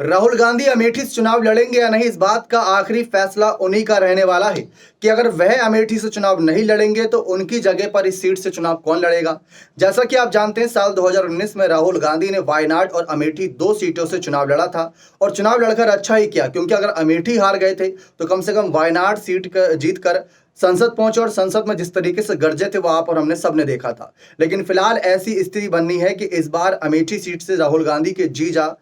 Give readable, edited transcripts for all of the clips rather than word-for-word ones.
राहुल गांधी अमेठी से चुनाव लड़ेंगे या नहीं, इस बात का आखिरी फैसला उन्हीं का रहने वाला है कि अगर वह अमेठी से चुनाव नहीं लड़ेंगे तो उनकी जगह पर इस सीट से चुनाव कौन लड़ेगा। जैसा कि आप जानते हैं, साल 2019 में राहुल गांधी ने वायनाड और अमेठी 2 सीटों से चुनाव लड़ा था और चुनाव लड़कर अच्छा ही किया, क्योंकि अगर अमेठी हार गए थे तो कम से कम वायनाड सीट जीत कर संसद पहुंचे और संसद में जिस तरीके से गरजे थे वो आप और हमने सबने देखा था। लेकिन फिलहाल ऐसी स्थिति बननी है कि इस बार अमेठी सीट से राहुल गांधी के जीजा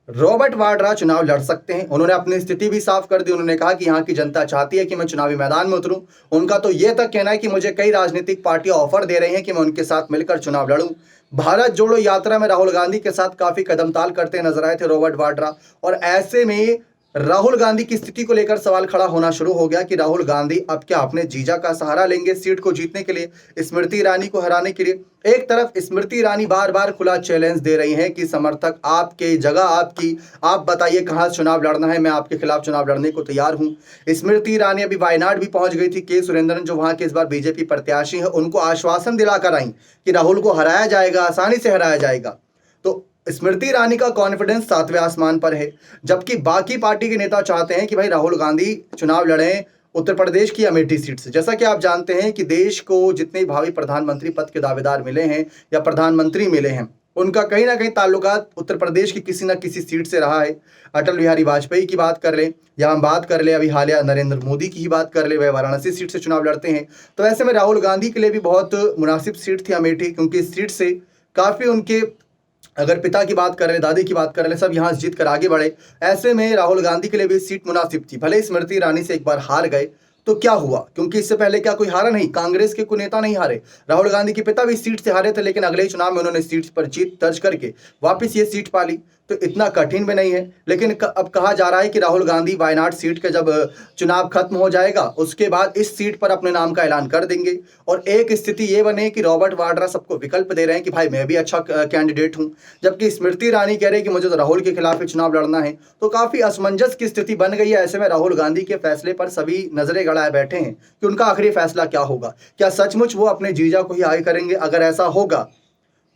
रॉबर्ट वाड्रा चुनाव लड़ सकते हैं। उन्होंने अपनी स्थिति भी साफ कर दी। उन्होंने कहा कि यहाँ की जनता चाहती है कि मैं चुनावी मैदान में उतरूं। उनका तो ये तक कहना है कि मुझे कई राजनीतिक पार्टियां ऑफर दे रही हैं कि मैं उनके साथ मिलकर चुनाव लड़ूं। भारत जोड़ो यात्रा में राहुल गांधी के साथ काफी कदम ताल करते नजर आए थे रॉबर्ट वाड्रा, और ऐसे में राहुल गांधी की स्थिति को लेकर सवाल खड़ा होना शुरू हो गया कि राहुल गांधी अब क्या अपने जीजा का सहारा लेंगे सीट को जीतने के लिए, स्मृति ईरानी को हराने के लिए। एक तरफ स्मृति ईरानी बार बार खुला चैलेंज दे रही हैं कि समर्थक आपके जगह आपकी, आप बताइए कहां चुनाव लड़ना है, मैं आपके खिलाफ चुनाव लड़ने को तैयार हूं। स्मृति ईरानी अभी वायनाड भी पहुंच गई थी। के सुरेंद्रन जो वहां के इस बार बीजेपी प्रत्याशी है, उनको आश्वासन दिलाकर आई कि राहुल को हराया जाएगा, आसानी से हराया जाएगा। तो स्मृति ईरानी का कॉन्फिडेंस 7वें आसमान पर है, जबकि बाकी पार्टी के नेता चाहते हैं कि भाई राहुल गांधी चुनाव लड़ें उत्तर प्रदेश की अमेठी सीट से। जैसा कि आप जानते हैं कि देश को जितने भावी प्रधानमंत्री पद के दावेदार मिले हैं या प्रधानमंत्री मिले हैं, उनका कहीं ना कहीं ताल्लुकात उत्तर प्रदेश की किसी न किसी सीट से रहा है। अटल बिहारी वाजपेयी की बात कर लें या हम बात कर लें अभी हालिया नरेंद्र मोदी की ही बात कर ले, वह वाराणसी सीट से चुनाव लड़ते हैं। तो ऐसे में राहुल गांधी के लिए भी बहुत मुनासिब सीट थी अमेठी, क्योंकि इस सीट से काफ़ी उनके अगर पिता की बात कर ले, दादी की बात कर ले, सब यहाँ से जीत कर आगे बढ़े। ऐसे में राहुल गांधी के लिए भी सीट मुनासिब थी। भले स्मृति ईरानी से एक बार हार गए तो क्या हुआ, क्योंकि इससे पहले क्या कोई हारा नहीं, कांग्रेस के कोई नेता नहीं हारे। राहुल गांधी के पिता भी सीट से हारे थे, लेकिन अगले चुनाव में उन्होंने सीट पर जीत दर्ज करके वापस ये सीट पा ली। तो इतना कठिन भी नहीं है। लेकिन अब कहा जा रहा है कि राहुल गांधी वायनाड सीट का जब चुनाव खत्म हो जाएगा उसके बाद इस सीट पर अपने नाम का ऐलान कर देंगे, और एक स्थिति ये बने कि रॉबर्ट वाड्रा सबको विकल्प दे रहे हैं कि भाई मैं भी अच्छा कैंडिडेट हूं, जबकि स्मृति ईरानी कह रहे हैं कि मुझे तो राहुल के खिलाफ ही चुनाव लड़ना है। तो काफी असमंजस की स्थिति बन गई है। ऐसे में राहुल गांधी के फैसले पर सभी नजरें गड़ाए बैठे हैं कि उनका आखिरी फैसला क्या होगा। क्या सचमुच वो अपने जीजा को ही आगे करेंगे? अगर ऐसा होगा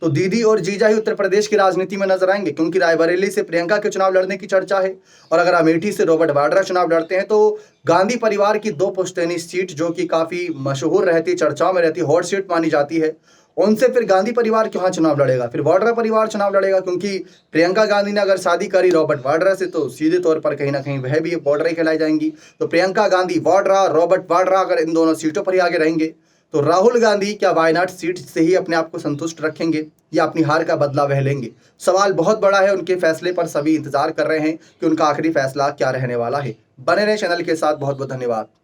तो दीदी और जीजा ही उत्तर प्रदेश की राजनीति में नजर आएंगे, क्योंकि रायबरेली से प्रियंका के चुनाव लड़ने की चर्चा है, और अगर अमेठी से रॉबर्ट वाड्रा चुनाव लड़ते हैं तो गांधी परिवार की 2 पुश्तैनी सीट, जो कि काफी मशहूर रहती, चर्चाओं में रहती, हॉट सीट मानी जाती है, उनसे फिर गांधी परिवार क्यों चुनाव लड़ेगा, फिर वाड्रा परिवार चुनाव लड़ेगा। क्योंकि प्रियंका गांधी ने अगर शादी करी रॉबर्ट वाड्रा से तो सीधे तौर पर कहीं ना कहीं वह भी बॉर्डर ही खिलाई जाएंगी। तो प्रियंका गांधी, वाड्रा, रॉबर्ट वाड्रा अगर इन दोनों सीटों पर ही आगे रहेंगे तो राहुल गांधी क्या वायनाड सीट से ही अपने आप को संतुष्ट रखेंगे या अपनी हार का बदला वह लेंगे? सवाल बहुत बड़ा है। उनके फैसले पर सभी इंतजार कर रहे हैं कि उनका आखिरी फैसला क्या रहने वाला है। बने रहे चैनल के साथ। बहुत बहुत धन्यवाद।